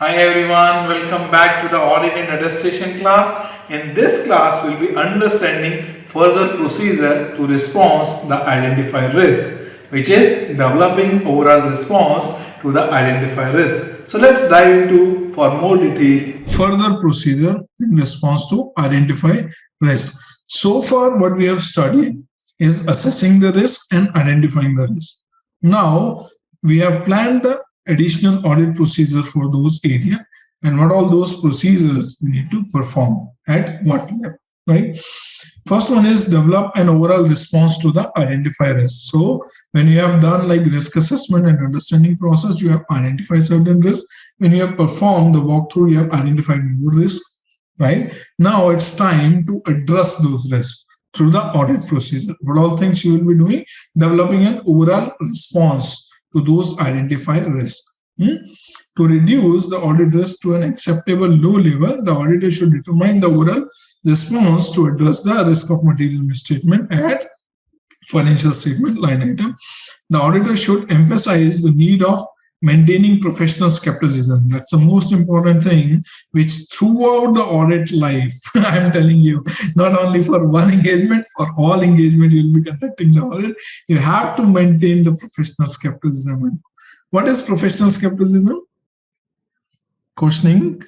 Hi everyone, welcome back to the audit and attestation class. In this class, we'll be understanding further procedure to response the identified risk, which is developing overall response to the identified risk. So let's dive into for more detail further procedure in response to identify risk. So far, what we have studied is assessing the risk and identifying the risk. Now we have planned the additional audit procedure for those areas and what all those procedures we need to perform at what level, right? First one is develop an overall response to the identified risk. So when you have done like risk assessment and understanding process, you have identified certain risks. When you have performed the walkthrough, you have identified more risks, right? Now it's time to address those risks through the audit procedure. What all things you will be doing? Developing an overall response to those identified risks. To reduce the audit risk to an acceptable low level, the auditor should determine the overall response to address the risk of material misstatement at financial statement line item. The auditor should emphasize the need of maintaining professional skepticism. That's the most important thing, which throughout the audit life, I'm telling you, not only for one engagement, for all engagement you'll be conducting the audit, you have to maintain the professional skepticism. What is professional skepticism? Questioning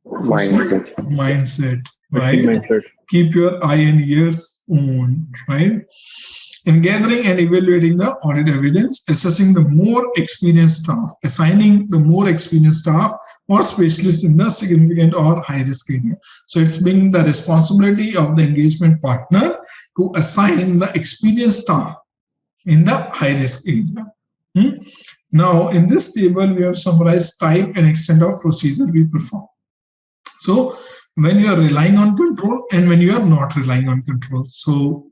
mindset, right? Keep your eye and ears on, right? In gathering and evaluating the audit evidence, assessing the more experienced staff, assigning the more experienced staff or specialists in the significant or high risk area. So it's being the responsibility of the engagement partner to assign the experienced staff in the high risk area. Now in this table we have summarized type and extent of procedure we perform. So when you are relying on control and when you are not relying on control. So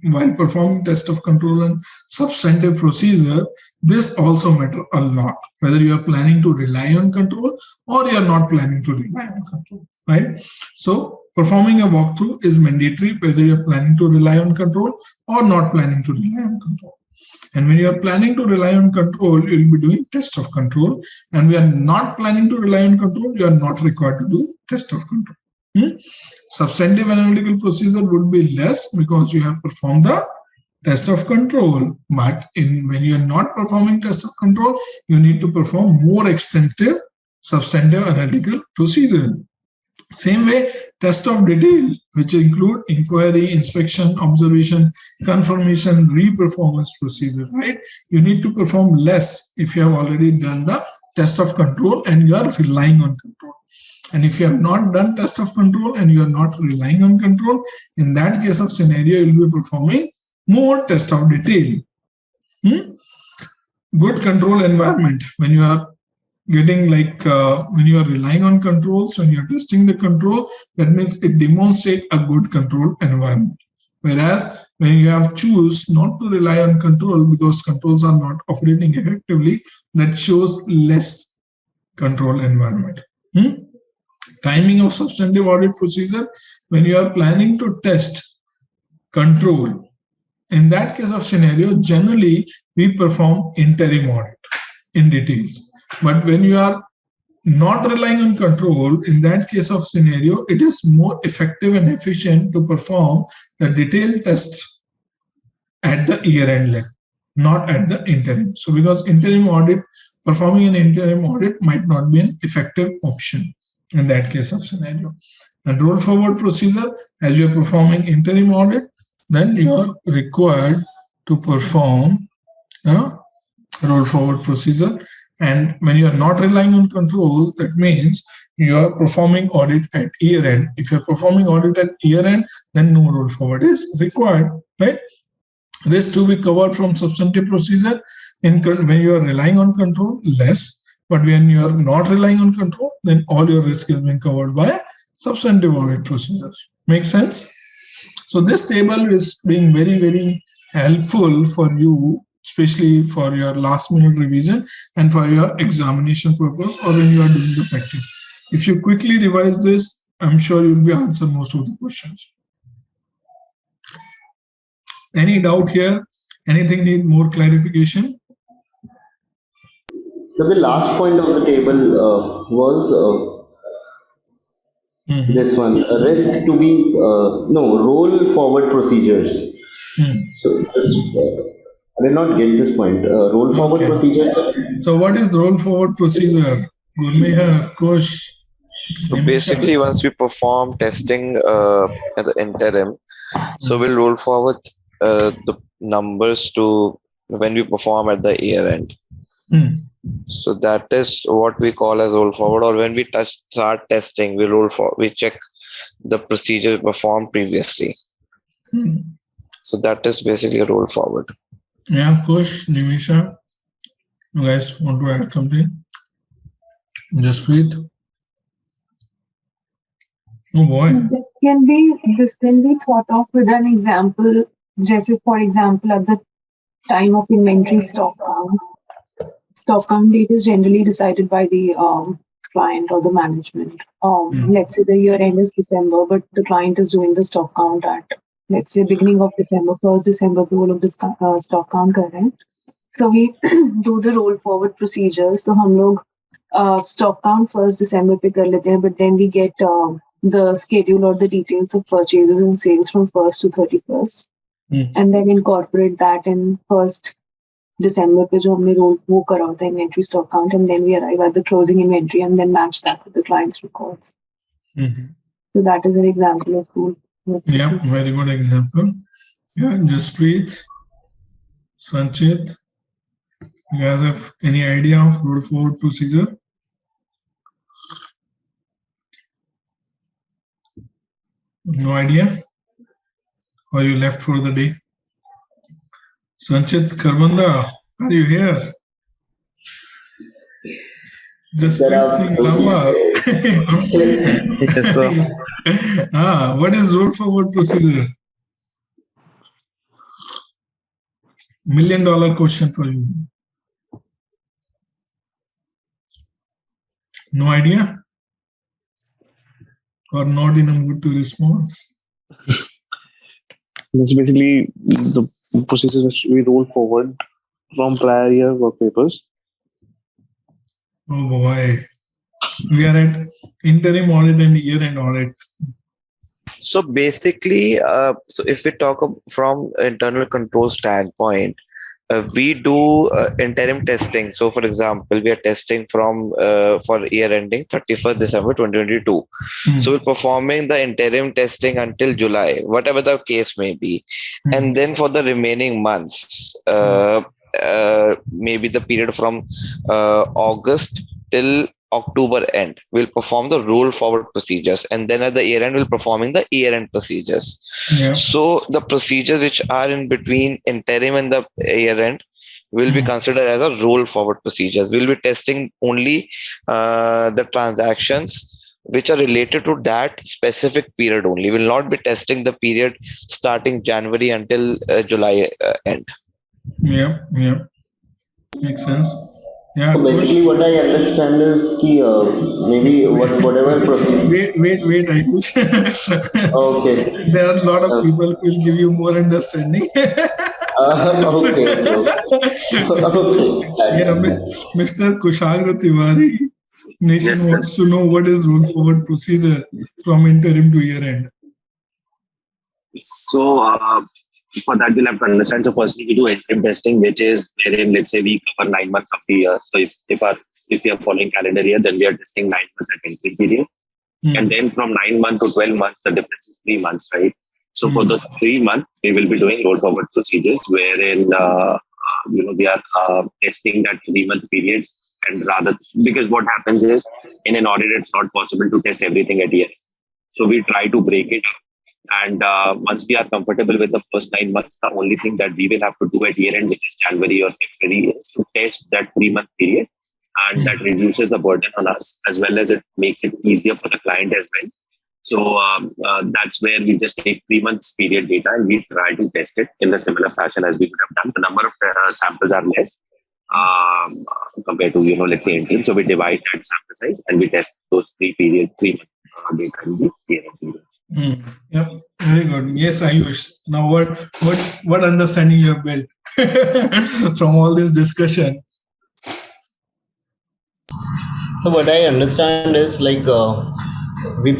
while performing test of control and substantive procedure, this also matter a lot, whether you are planning to rely on control or you are not planning to rely on control, right? So performing a walkthrough is mandatory whether you are planning to rely on control or not planning to rely on control. And when you are planning to rely on control, you will be doing test of control. And we are not planning to rely on control, you are not required to do test of control. Substantive analytical procedure would be less because you have performed the test of control. But when you are not performing test of control, you need to perform more extensive substantive analytical procedure. Same way, test of detail, which include inquiry, inspection, observation, confirmation, re-performance procedure, right? You need to perform less if you have already done the test of control and you are relying on control. And if you have not done test of control and you are not relying on control, in that case of scenario, you will be performing more test of detail. Good control environment. When you are getting when you are relying on controls, when you are testing the control, that means it demonstrates a good control environment. Whereas when you have choose not to rely on control because controls are not operating effectively, that shows less control environment. Timing of substantive audit procedure. When you are planning to test control, in that case of scenario, generally we perform interim audit in details. But when you are not relying on control, in that case of scenario, it is more effective and efficient to perform the detailed tests at the year-end level, not at the interim. So because interim audit, performing an interim audit might not be an effective option in that case of scenario. And roll forward procedure, as you are performing interim audit, then you are required to perform a roll forward procedure. And when you are not relying on control, that means you are performing audit at year end. If you are performing audit at year end, then no roll forward is required, right? Risk to be covered from substantive procedure. When you are relying on control, less. But when you are not relying on control, then all your risk is being covered by substantive audit procedures. Make sense? So this table is being very, very helpful for you, especially for your last minute revision and for your examination purpose or when you are doing the practice. If you quickly revise this, I'm sure you'll be answering most of the questions. Any doubt here? Anything need more clarification? So the last point of the table was this one, risk to be, no, roll forward procedures. So this, I did not get this point. Roll forward Okay. procedures. So what is roll forward procedure? Gurmeha, Kush, So basically, once we perform testing at the interim, so we'll roll forward the numbers to when we perform at the year end. So that is what we call as roll forward, or when we start testing, we check the procedure performed previously. So that is basically a roll forward. Yeah, Kush, Nimisha, you guys want to add something? Just breathe. Oh boy. This can be thought of with an example. Just for example, at the time of inventory stock count date is generally decided by the client or the management. Let's say the year end is December, but the client is doing the stock count at, let's say, beginning of December, 1st December पे वो लोग stock count कर रहे हैं. So we do the roll forward procedures. So हम लोग stock count 1st December पे कर लेते हैं, but then we get the schedule or the details of purchases and sales from 1st to 31st, and then incorporate that in 1st December पे जो हमने वो करा होता है inventory stock count, and then we arrive at the closing inventory and then match that with the client's records. So that is an example of rule. Yeah, very good example. Yeah, Jasprit, Sanchit, you guys have any idea of roll forward procedure? No idea? Or you left for the day? Sanchit Karbanda, are you here? Jasprit Singh Lamba. Yes, sir. What is roll forward procedure? $1 million question for you. No idea? Or not in a mood to respond? It's basically the procedures which we roll forward from prior year work papers. Oh boy. We are at interim audit and year-end audit. So basically, so if we talk from internal control standpoint, we do interim testing. So for example, we are testing from for year ending 31st December 2022. So we're performing the interim testing until July, whatever the case may be. And then for the remaining months, maybe the period from August till October end, we'll perform the roll forward procedures, and then at the year end, we'll performing the year end procedures. So the procedures which are in between interim and the year end will be considered as a roll forward procedures. We'll be testing only the transactions which are related to that specific period only. We'll not be testing the period starting January until July end. Yeah. Makes sense. Yeah, so basically what I understand is ki, maybe whatever procedure. Wait, Ayush. Okay. There are a lot of people who will give you more understanding. Okay. Yeah, Mr. 𝐂𝐡𝐚𝐩𝐭𝐞𝐫 Tiwari, Nation wants to know what is roll forward procedure from interim to year end. So for that, we'll have to understand. So firstly, we do interim testing, which is wherein, let's say, we cover 9 months of the year. So if we are following calendar year, then we are testing 9 months at entry period. And then from 9 months to 12 months, the difference is 3 months, right? So for the 3 months, we will be doing roll forward procedures, wherein we are testing that 3-month period, and rather because what happens is in an audit, it's not possible to test everything at year. So we try to break it up. And once we are comfortable with the first 9 months, the only thing that we will have to do at year end, which is January or February, is to test that 3-month period. And that reduces the burden on us, as well as it makes it easier for the client as well. So that's where we just take 3 months period data and we try to test it in the similar fashion as we would have done. The number of samples are less compared to, let's say interim. So we divide that sample size and we test those 3 month data in the year period. Yep, very good. Yes, Ayush. Now, what understanding you have built from all this discussion? So what I understand is like we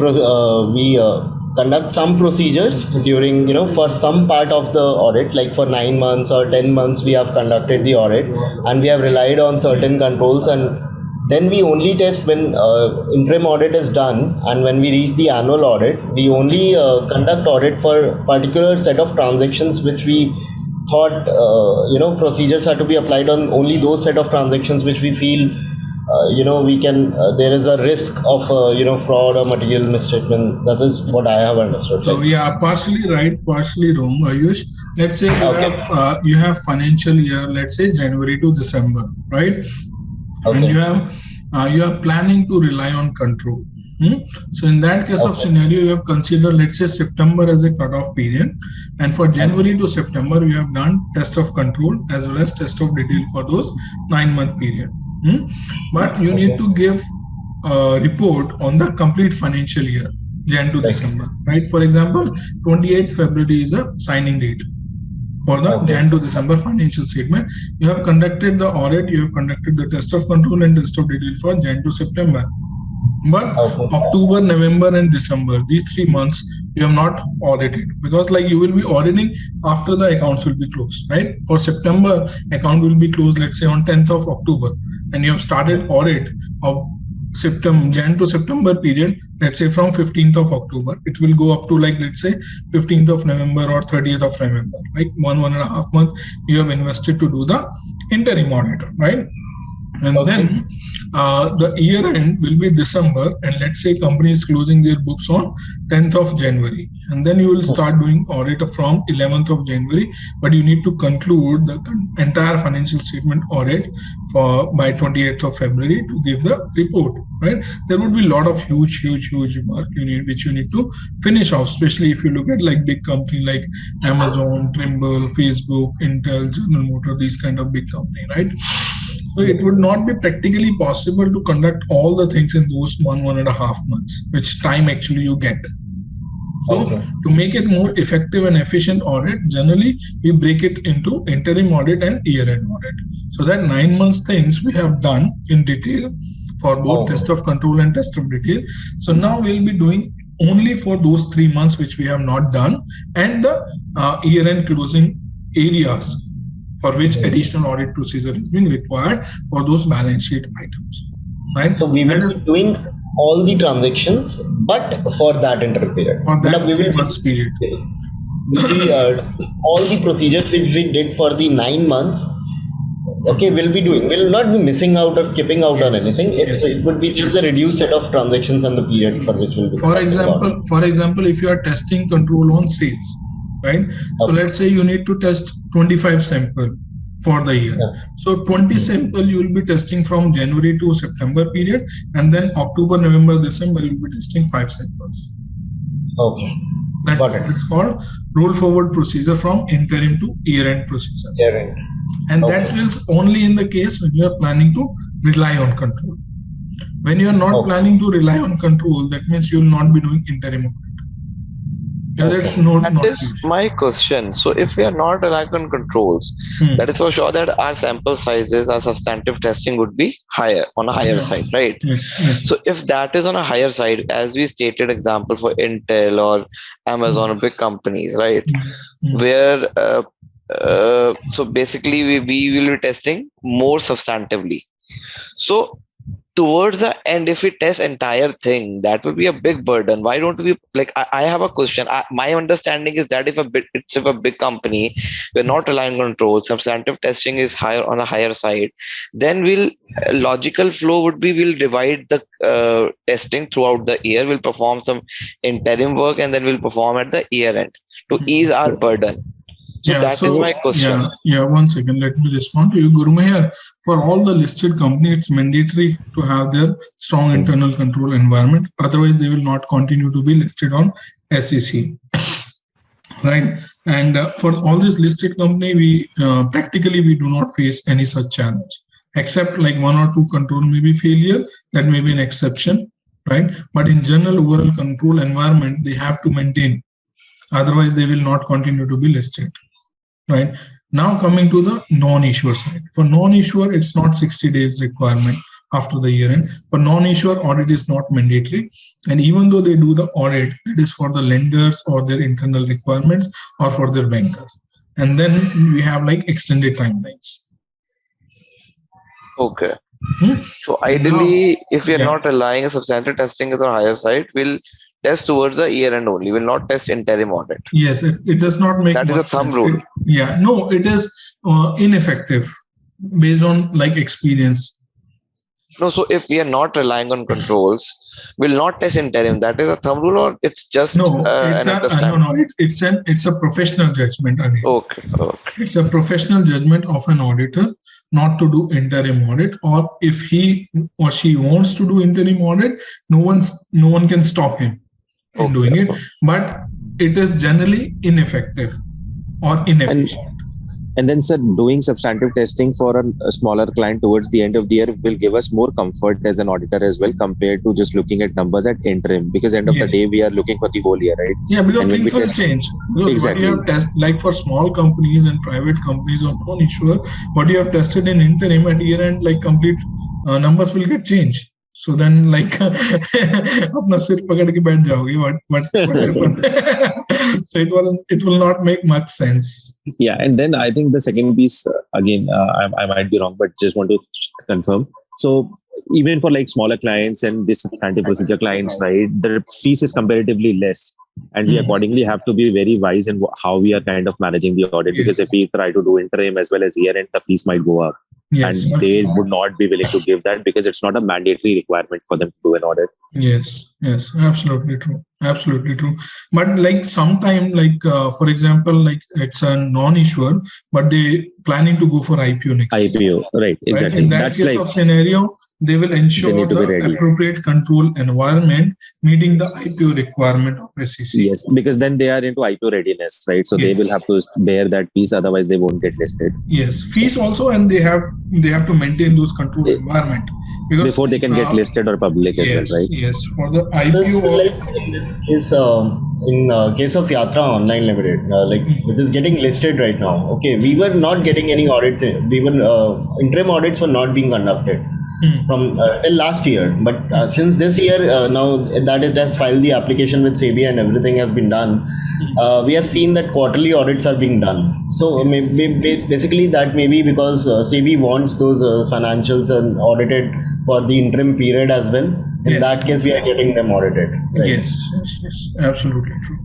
conduct some procedures during, for some part of the audit, like for 9 months or 10 months we have conducted the audit and we have relied on certain controls, and then we only test when interim audit is done, and when we reach the annual audit we only conduct audit for particular set of transactions which we thought procedures are to be applied on only those set of transactions which we feel we can there is a risk of fraud or material misstatement. That is what I have understood. So yeah, partially right, partially wrong, Ayush. Let's say you have financial year, let's say January to December, right? Okay. And you are planning to rely on control. So in that case of scenario, you have considered, let's say, September as a cutoff period, and for January to September you have done test of control as well as test of detail for those 9-month period. But you need to give a report on the complete financial year, Jan to December, right? For example, 28th February is a signing date for the Jan to December financial statement. You have conducted the audit, you have conducted the test of control and test of detail for Jan to September. But October, November and December, these 3 months you have not audited, because like you will be auditing after the accounts will be closed, right? For September, account will be closed, let's say on 10th of October, and you have started audit of Jan to September period, let's say from 15th of October. It will go up to like, let's say 15th of November or 30th of November, like 1.5 months you have invested to do the interim audit, right? And then the year end will be December, and let's say company is closing their books on 10th of January, and then you will start doing audit from 11th of January, but you need to conclude the entire financial statement audit by 28th of February to give the report, right? There would be a lot of huge work which you need to finish off, especially if you look at like big company like Amazon, Trimble, Facebook, Intel, General Motors, these kind of big company, right? So it would not be practically possible to conduct all the things in those 1.5 months, which time actually you get. So to make it more effective and efficient audit, generally we break it into interim audit and year-end audit. So that 9 months things we have done in detail for both test of control and test of detail. So now we'll be doing only for those 3 months which we have not done, and the year-end closing areas for which additional audit procedure is being required for those balance sheet items, right? So we will be doing all the transactions, but for that interim period. For that 3 months period. All the procedures which we did for the 9 months, we'll be doing. We'll not be missing out or skipping out on anything. It would be just a reduced set of transactions and the period for which we'll be. For example, if you are testing control on sales, right? So let's say you need to test 25 sample for the year. So 20 sample you will be testing from January to September period, and then October, November, December you will be testing 5 samples. That's called roll forward procedure from interim to year-end procedure. Year-end. And that is only in the case when you are planning to rely on control. When you are not planning to rely on control, that means you will not be doing interim audit. That is my question. So if we are not relying on controls, that is for sure that our sample sizes, our substantive testing would be higher, on a higher side, right? So if that is on a higher side, as we stated example for Intel or Amazon or big companies, right? Where so basically we will be testing more substantively. So towards the end, if we test entire thing, that will be a big burden. Why don't we, like, I have a question. My understanding is that if a big company, we're not relying on controls, substantive testing is higher on a higher side, then logical flow would be we'll divide the testing throughout the year. We'll perform some interim work and then we'll perform at the year end to ease our burden. So that is my question. Yeah, 1 second. Let me respond to you, Gurma. Here, for all the listed companies, it's mandatory to have their strong internal control environment. Otherwise, they will not continue to be listed on SEC. Right? And for all this listed company, we practically we do not face any such challenge, except like 1 or 2 control may be failure. That may be an exception, right? But in general, overall control environment, they have to maintain. Otherwise, they will not continue to be listed. Right. Now coming to the non-issuer side. For non-issuer, it's not 60 days requirement. after the year end. For non-issuer, audit is not mandatory, and even though they do the audit, it is for the lenders or their internal requirements or for their bankers. And then we have like extended timelines. Okay. So ideally, if we are not relying on substantive testing as a higher side, we'll test towards the year end only. We'll not test interim audit. Yes, it does not make that is a thumb rule. No, it is ineffective based on like experience. No, so if we are not relying on controls, we'll not test interim. That is a thumb rule, or it's just it's a professional judgment. Okay. It's a professional judgment of an auditor not to do interim audit, or if he or she wants to do interim audit, no one can stop him in doing it. But it is generally ineffective or inefficient. And then, sir, doing substantive testing for a smaller client towards the end of the year will give us more comfort as an auditor as well, compared to just looking at numbers at interim. Because end of the day, we are looking for the whole year, right? Yeah, because things will change. Because exactly. What you have tested, like for small companies and private companies or non-issuer, what you have tested in interim at year end, like complete numbers will get changed. So then, like, अपना सिर पकड़ के बैठ जाओगे. What so it will not make much sense. Yeah, and then I think the second piece, again, I might be wrong, but just want to confirm. So even for like smaller clients and this substantive procedure clients, right, the fees is comparatively less. And we accordingly have to be very wise in how we are kind of managing the audit, because if we try to do interim as well as year end, the fees might go up. Yes, and they would not be willing to give that because it's not a mandatory requirement for them to do an audit. Yes, absolutely true. Absolutely true. But like sometime, like for example, like it's a non-issuer, but they planning to go for IPO next IPO, year. Right, exactly. Right? In that case of scenario, they will ensure the appropriate control environment meeting the IPO requirement of SEC. Yes, because then they are into IPO readiness, right? So they will have to bear that piece, otherwise they won't get listed. Yes, fees also, and they have to maintain those control environment because before they can get listed or public as well, right? Yes, for the IPO. Like in this case, in case of Yatra Online Limited, which is getting listed right now. Okay, we were not getting any audits. We were interim audits were not being conducted from till last year. But since this year, now that it has filed the application with SEBI and everything has been done, we have seen that quarterly audits are being done. So basically that may be because SEBI wants those financials and audited for the interim period as well. In that case, we are getting them audited. Right? Yes, absolutely true.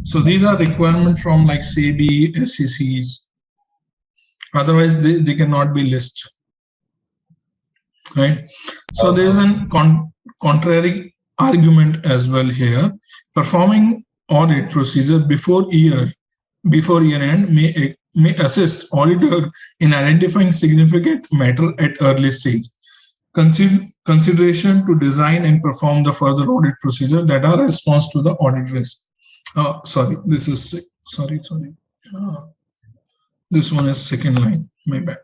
So these are requirements from like SEBI, SECs. Otherwise, they cannot be listed. Right. So there is a contrary argument as well here. Performing audit procedure before year end may assist auditor in identifying significant matter at early stage. Consideration to design and perform the further audit procedure that are response to the audit risk. This one is second line, my bad.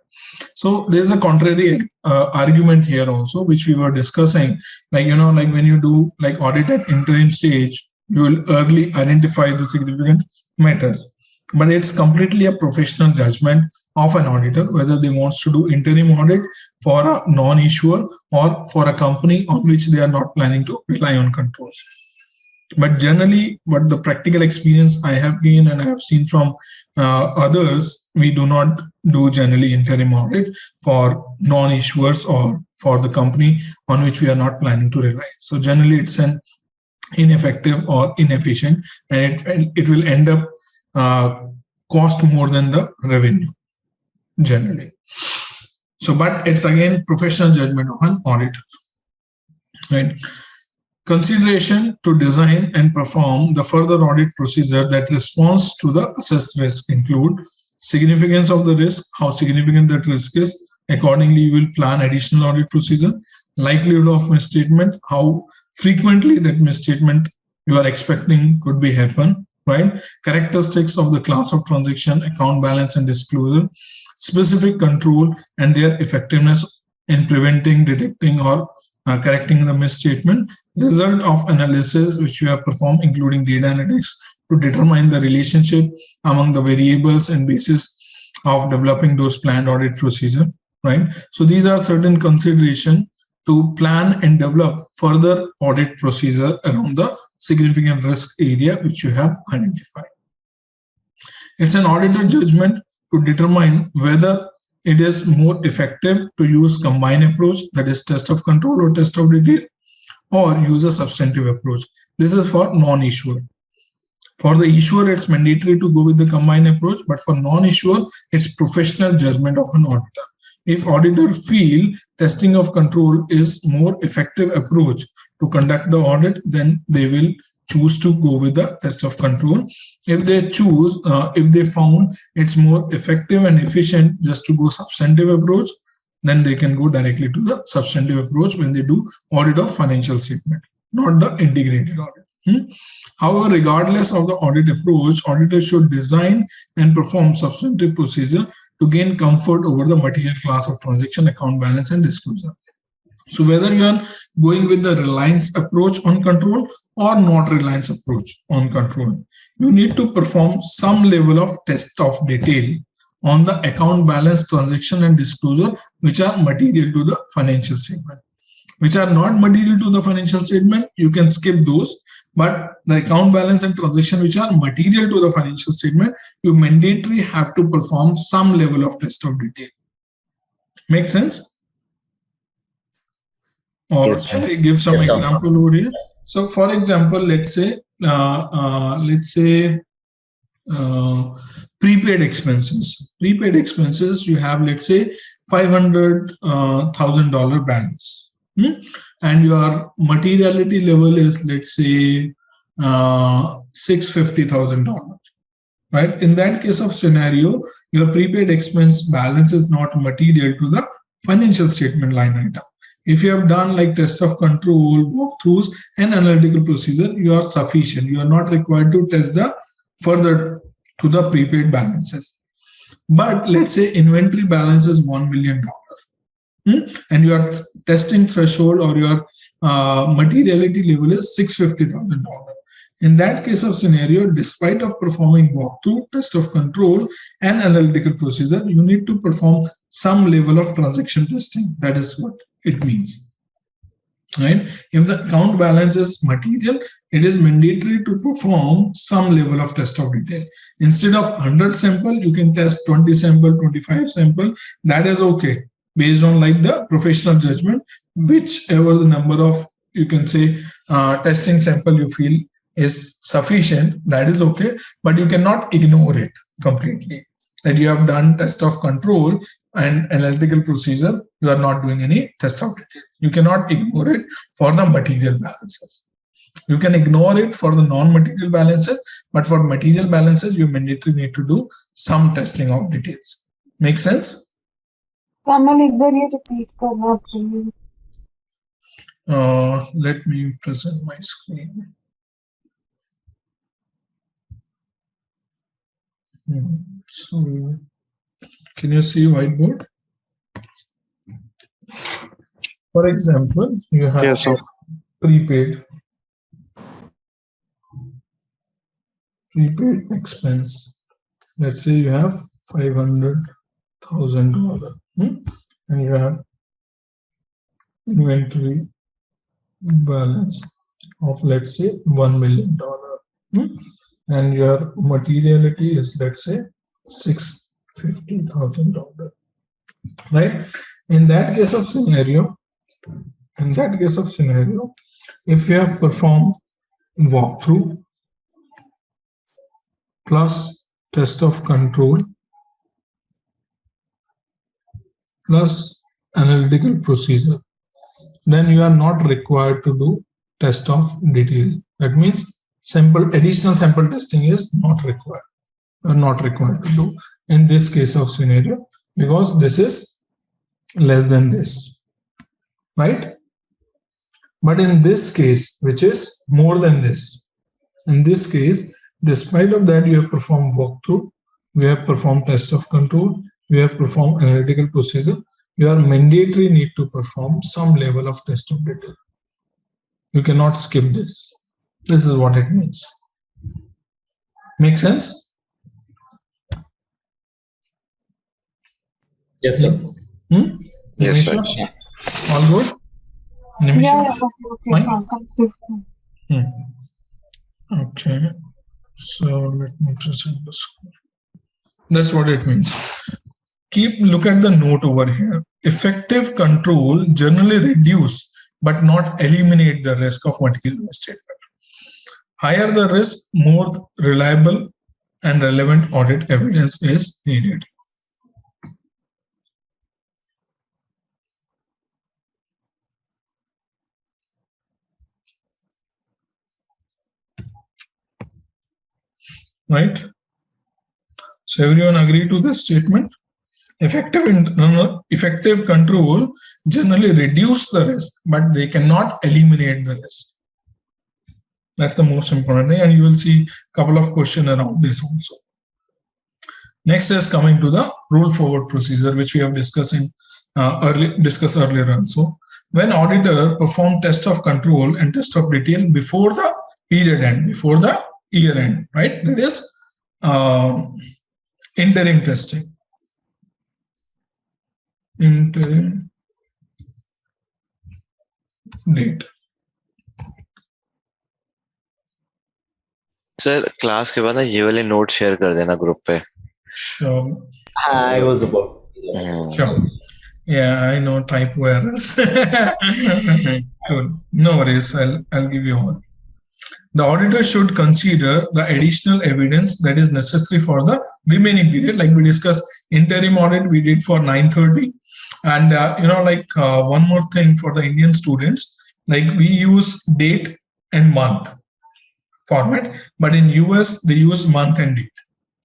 So there's a contrary argument here also, which we were discussing. Like, like when you do like audit at interim stage, you will early identify the significant matters. But it's completely a professional judgment of an auditor, whether they wants to do interim audit for a non-issuer or for a company on which they are not planning to rely on controls. But generally, what the practical experience I have gained and I have seen from others, we do not do generally interim audit for non-issuers or for the company on which we are not planning to rely. So generally, it's an ineffective or inefficient, and it will end up cost more than the revenue generally. So, but it's again professional judgment of an auditor, right? Consideration to design and perform the further audit procedure that responds to the assessed risk include significance of the risk, how significant that risk is. Accordingly, you will plan additional audit procedure, likelihood of misstatement, how frequently that misstatement you are expecting could be happen, right? Characteristics of the class of transaction, account balance and disclosure, specific control and their effectiveness in preventing, detecting or correcting the misstatement, result of analysis which you have performed, including data analytics, to determine the relationship among the variables and basis of developing those planned audit procedure, right? So these are certain considerations to plan and develop further audit procedure around the significant risk area which you have identified. It's an auditor judgment to determine whether it is more effective to use combined approach, that is test of control or test of detail, or use a substantive approach. This is for non-issuer. For the issuer, it's mandatory to go with the combined approach, but for non-issuer, it's professional judgment of an auditor. If auditor feel testing of control is more effective approach to conduct the audit, then they will choose to go with the test of control. If they choose, if they found it's more effective and efficient just to go substantive approach, then they can go directly to the substantive approach when they do audit of financial statement, not the integrated audit. However, regardless of the audit approach, auditors should design and perform substantive procedure to gain comfort over the material class of transaction, account balance, and disclosure. So whether you are going with the reliance approach on control or not reliance approach on control, you need to perform some level of test of detail on the account balance, transaction, and disclosure which are material to the financial statement. Which are not material to the financial statement, you can skip those. But the account balance and transaction which are material to the financial statement, you mandatorily have to perform some level of test of detail. Make sense? Or Yes, shall I give some example over here? So for example, let's say prepaid expenses. Prepaid expenses, you have, let's say, $500,000 balance. And your materiality level is, let's say, $650,000, right? In that case of scenario, your prepaid expense balance is not material to the financial statement line item. If you have done like test of control, walkthroughs, and analytical procedure, you are sufficient. You are not required to test the further to the prepaid balances. But let's say inventory balance is $1 million. And your testing threshold or your materiality level is $650,000. In that case of scenario, despite of performing walkthrough, test of control, and analytical procedure, you need to perform some level of transaction testing. That is what it means. Right? If the account balance is material, it is mandatory to perform some level of test of detail. Instead of 100 sample, you can test 20 sample, 25 sample. That is okay, based on like the professional judgment, whichever the number of, you can say, testing sample you feel is sufficient, that is okay, but you cannot ignore it completely. That you have done test of control and analytical procedure, you are not doing any test of detail. You cannot ignore it for the material balances. You can ignore it for the non-material balances, but for material balances, you mandatory need to do some testing of details. Make sense? Kamal, एक बार ये repeat करना please. Let me present my screen. So, can you see whiteboard? For example, you have Yes, sir. prepaid expense. Let's say you have $500,000, and you have inventory balance of, let's say, $1 million, and your materiality is, let's say, $650,000, right? In that case of scenario, if you have performed walkthrough plus test of control plus analytical procedure, then you are not required to do test of detail. That means additional sample testing is not required. You are not required to do in this case of scenario, because this is less than this, right? But in this case, which is more than this, in this case, despite of that, you have performed walkthrough, you have performed test of control, you have performed analytical procedure, you are mandatory need to perform some level of test of detail. You cannot skip this. This is what it means. Make sense? Yes, sir. Yes, sir. All good? Nimisha? Okay, Fine? fine. Okay. So let me present the score. That's what it means. Look at the note over here. Effective control generally reduce but not eliminate the risk of material misstatement. Higher the risk, more reliable and relevant audit evidence is needed. Right? So everyone agree to this statement? Effective control generally reduce the risk, but they cannot eliminate the risk. That's the most important thing, and you will see a couple of questions around this also. Next is coming to the rule forward procedure, which we have discussed earlier also. When auditor perform test of control and test of detail before the period end, before the year end, right? That is interim testing. Interim date. Sir class के बाद ना ये वाले note share कर देना group पे. Sure. I was about. Sure. Yeah, I know typo errors. Cool. No worries. I'll give you all. The auditor should consider the additional evidence that is necessary for the remaining period. Like we discussed, interim audit we did for 930, and one more thing for the Indian students, like we use date and month format, but in US they use month and date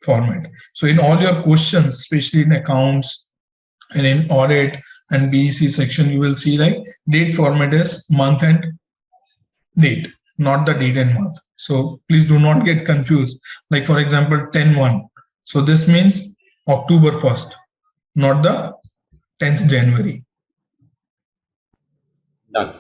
format. So in all your questions, especially in accounts and in audit and BEC section, you will see like date format is month and date, not the date and month. So please do not get confused. Like for example, 10-1. So this means October 1st, not the 10th January. Done.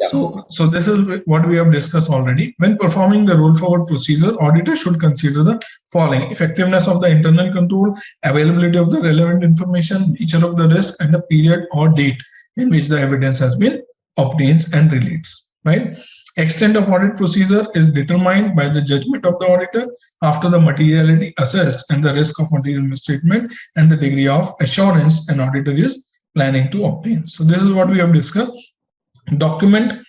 So this is what we have discussed already. When performing the roll forward procedure, auditor should consider the following: effectiveness of the internal control, availability of the relevant information, nature of the risk, and the period or date in which the evidence has been obtained and relates. Right? Extent of audit procedure is determined by the judgment of the auditor after the materiality assessed and the risk of material misstatement and the degree of assurance an auditor is planning to obtain. So this is what we have discussed. Document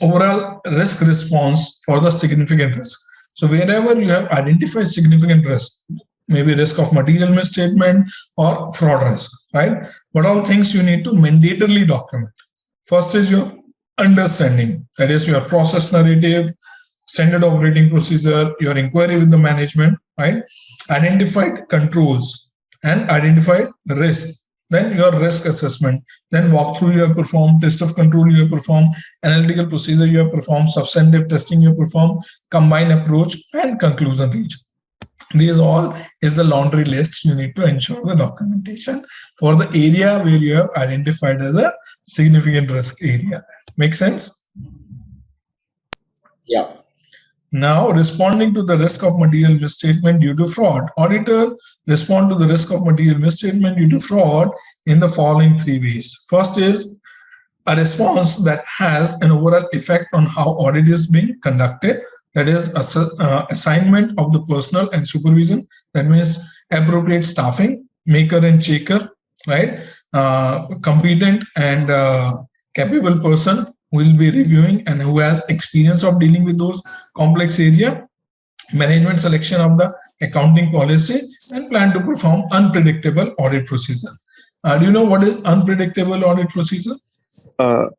overall risk response for the significant risk. So wherever you have identified significant risk, maybe risk of material misstatement or fraud risk, right? What all things you need to mandatorily document? First is your understanding, that is your process narrative, standard operating procedure, your inquiry with the management, right? Identified controls and identified risk. Then your risk assessment, then walkthrough you have performed, test of control you have performed, analytical procedure you have performed, substantive testing you have performed, combined approach, and conclusion reach. These all is the laundry list you need to ensure the documentation for the area where you have identified as a significant risk area. Make sense? Yeah. Now, responding to the risk of material misstatement due to fraud. Auditor respond to the risk of material misstatement due to fraud in the following three ways. First is a response that has an overall effect on how audit is being conducted. That is assignment of the personnel and supervision. That means appropriate staffing, maker and checker, right? Competent and capable person will be reviewing and who has experience of dealing with those complex area, management selection of the accounting policy, and plan to perform unpredictable audit procedure. Do you know what is unpredictable audit procedure?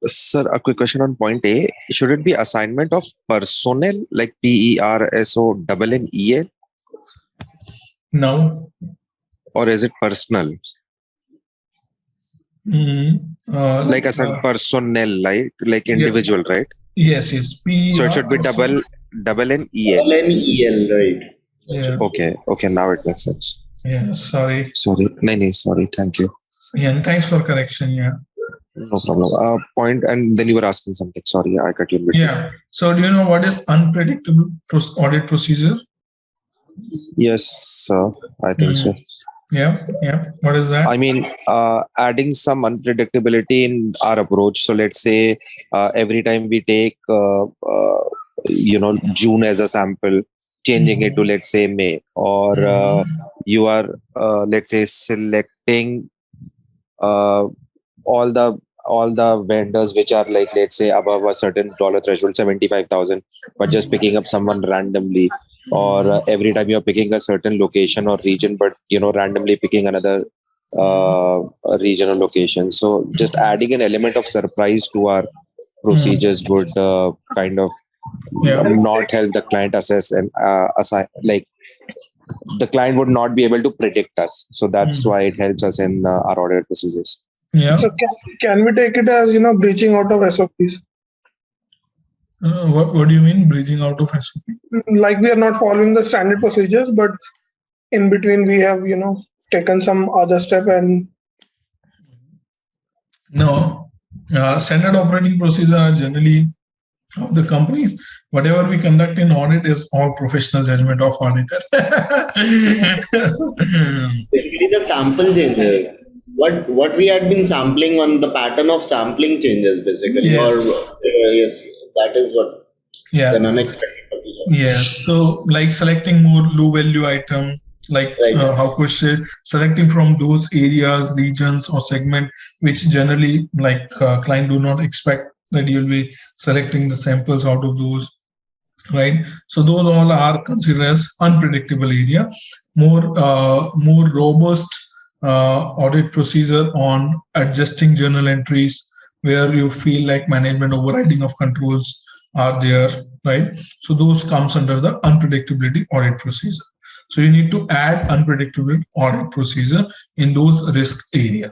Sir, a quick question on point A. Should it be assignment of personnel like PERSONNEL? No. Or is it personal? Like assign personnel, like individual, yeah. Right? Yes. So it should be double N-E-L. Double N-E-L, right? Yeah. Okay. Now it makes sense. Yeah. Sorry. Sorry. Thank you. Yeah, and thanks for correction. Yeah. No problem. Point, and then you were asking something. Sorry, I cut you. Yeah. So do you know what is unpredictable audit procedure? Yes, sir. I think so. Yeah. What is that? I mean, adding some unpredictability in our approach. So let's say every time we take, June as a sample, changing it to, let's say, May, or you are, let's say, selecting uh, all the vendors which are like, let's say, above a certain dollar threshold, 75,000, but just picking up someone randomly, or every time you're picking a certain location or region, but randomly picking another region or location. So just adding an element of surprise to our procedures would kind of not help the client assess and assign, like the client would not be able to predict us. So that's why it helps us in our audit procedures. Yeah. So can we take it as breaching out of SOPs? What do you mean breaching out of SOP? Like we are not following the standard procedures, but in between we have taken some other step and. No, standard operating procedures are generally of the companies. Whatever we conduct in audit is all professional judgment of auditor. Basically, the sample changes. What we had been sampling on, the pattern of sampling changes basically. Yes. Yes, that is what. Yeah. An unexpected. Yes. So like selecting more low value item, like how could say, selecting from those areas, regions or segment which generally like client do not expect that you'll be selecting the samples out of those, right? So those all are considered as unpredictable area. More robust audit procedure on adjusting journal entries where you feel like management overriding of controls are there, right? So those comes under the unpredictability audit procedure. So you need to add unpredictable audit procedure in those risk area.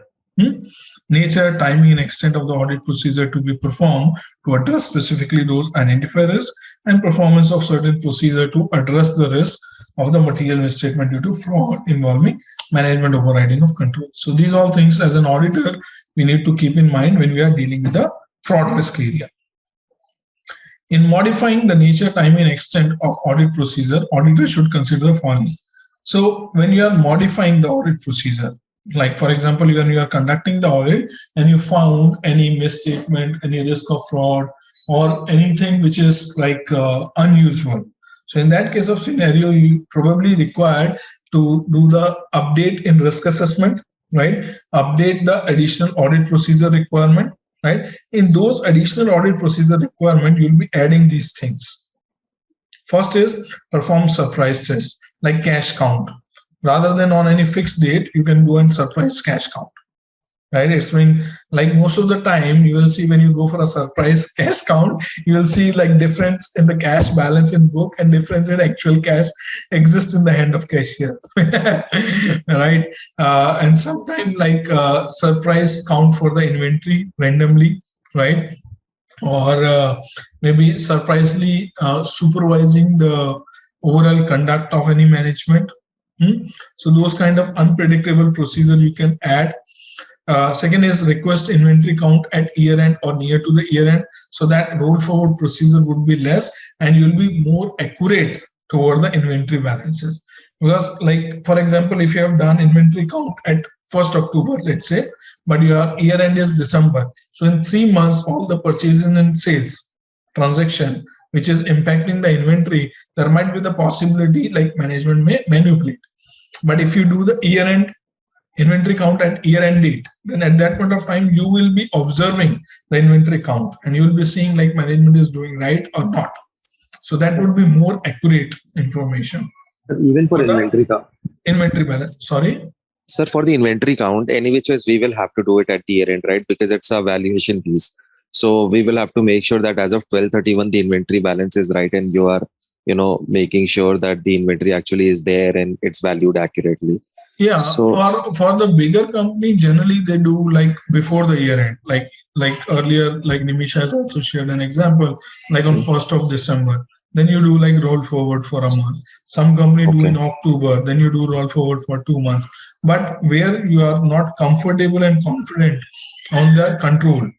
Nature, timing, and extent of the audit procedure to be performed to address specifically those identified risks, and performance of certain procedure to address the risk of the material misstatement due to fraud involving management overriding of control. So these all things as an auditor we need to keep in mind when we are dealing with the fraud risk area. In modifying the nature, time, and extent of audit procedure, auditors should consider the following. So when you are modifying the audit procedure, like for example, when you are conducting the audit and you found any misstatement, any risk of fraud, or anything which is like unusual. So in that case of scenario, you probably required to do the update in risk assessment, right? Update the additional audit procedure requirement, right? In those additional audit procedure requirement, you'll be adding these things. First is perform surprise test, like cash count. Rather than on any fixed date, you can go and surprise cash count, right? It's been like most of the time you will see when you go for a surprise cash count, you will see like difference in the cash balance in book and difference in actual cash exists in the hand of cashier, right? And sometimes like surprise count for the inventory randomly, right? Or maybe surprisingly supervising the overall conduct of any management. So those kind of unpredictable procedure you can add. Second is request inventory count at year end or near to the year end, so that roll forward procedure would be less and you'll be more accurate toward the inventory balances. Because like, for example, if you have done inventory count at 1st October, let's say, but your year end is December. So in 3 months, all the purchases and sales transaction, which is impacting the inventory, there might be the possibility like management may manipulate. But if you do the year end inventory count at year end date, then at that point of time, you will be observing the inventory count and you will be seeing like management is doing right or not. So that would be more accurate information. Even for inventory count. Inventory balance, sorry? Sir, for the inventory count, any which ways we will have to do it at the year end, right? Because it's a valuation piece. So we will have to make sure that as of 12/31, the inventory balance is right and you are, making sure that the inventory actually is there and it's valued accurately. Yeah, so for the bigger company, generally they do like before the year end, like earlier, like Nimisha has also shared an example, like on 1st of December. Then you do like roll forward for a month. Some company do in October, then you do roll forward for 2 months. But where you are not comfortable and confident on the control,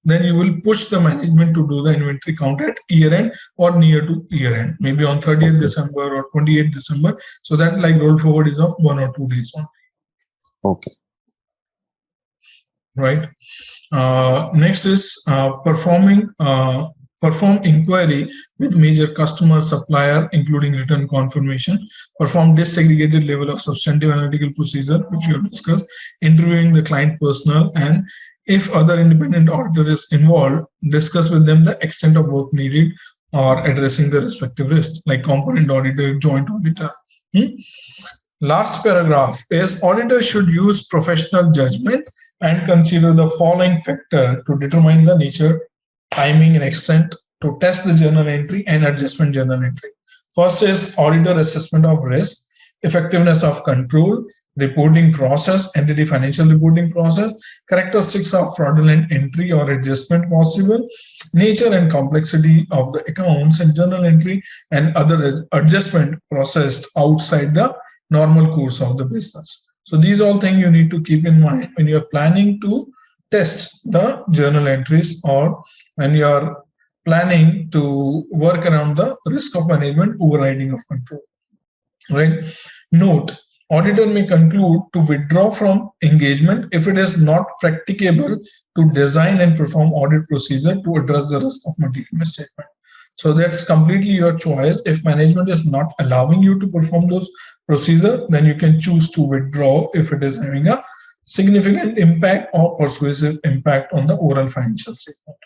then you will push the management to do the inventory count at year end or near to year end, maybe on 30th December or 28th December. So that like roll forward is of 1 or 2 days only. Okay. Right. Next is perform inquiry with major customer, supplier, including written confirmation. Perform disaggregated level of substantive analytical procedure, which we have discussed. Interviewing the client personnel, and if other independent auditor is involved, discuss with them the extent of work needed or addressing the respective risks, like component auditor, joint auditor. Last paragraph is auditor should use professional judgment and consider the following factor to determine the nature, timing, and extent to test the journal entry and adjustment journal entry. First is auditor assessment of risk, effectiveness of control, reporting process, entity financial reporting process, characteristics of fraudulent entry or adjustment possible, nature and complexity of the accounts and journal entry, and other adjustment processed outside the normal course of the business. So these all things you need to keep in mind when you're planning to test the journal entries, or when you're planning to work around the risk of management overriding of control. Right? Note, auditor may conclude to withdraw from engagement if it is not practicable to design and perform audit procedure to address the risk of material misstatement. So that's completely your choice. If management is not allowing you to perform those procedure, then you can choose to withdraw if it is having a significant impact or persuasive impact on the overall financial statement,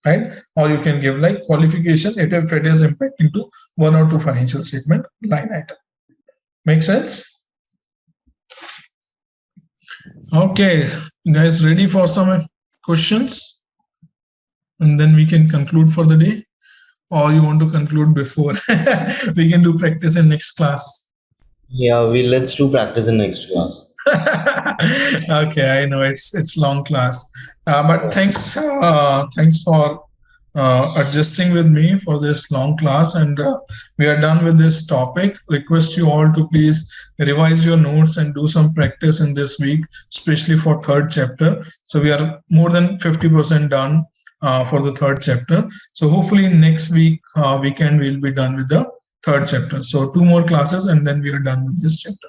right? Or you can give like qualification if it is impacting to one or two financial statement line item. Make sense? Okay, guys, ready for some questions? And then we can conclude for the day. Or you want to conclude before? We can do practice in next class. Yeah, let's do practice in next class. Okay, I know it's long class, but thanks for adjusting with me for this long class, and we are done with this topic. Request you all to please revise your notes and do some practice in this week, especially for third chapter. So we are more than 50% done for the third chapter. So hopefully next week weekend we'll be done with the third chapter. So 2 more classes and then we are done with this chapter.